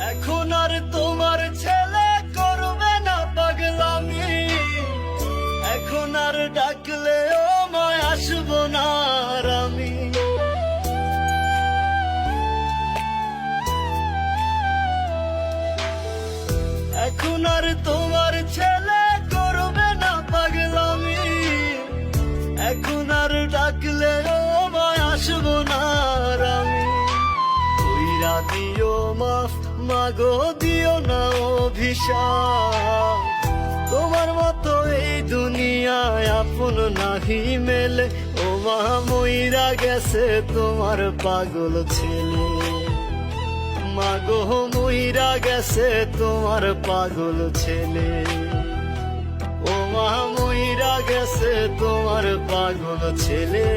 এখন আর তোমার ছেলে করবে না পাগলামি, এখন আর ডাকলেও মায় আসবো না আর আমি। এখন আর তোমার ছেলে করবে না পাগলামি, এখন আর ডাকলেও মায় আসবো না আর আমি। কইরা দিও মাফ মাগো, দিও না অভিশাপ, তোমার মতো এই দুনিয়ায় আপন নাহি মেলে। ও মা মইরা গেছে তোমার পাগল ছেলে, মাগো মইরা গেছে তোমার পাগল ছেলে। ও মা মইরা গেছে তোমার পাগল ছেলে।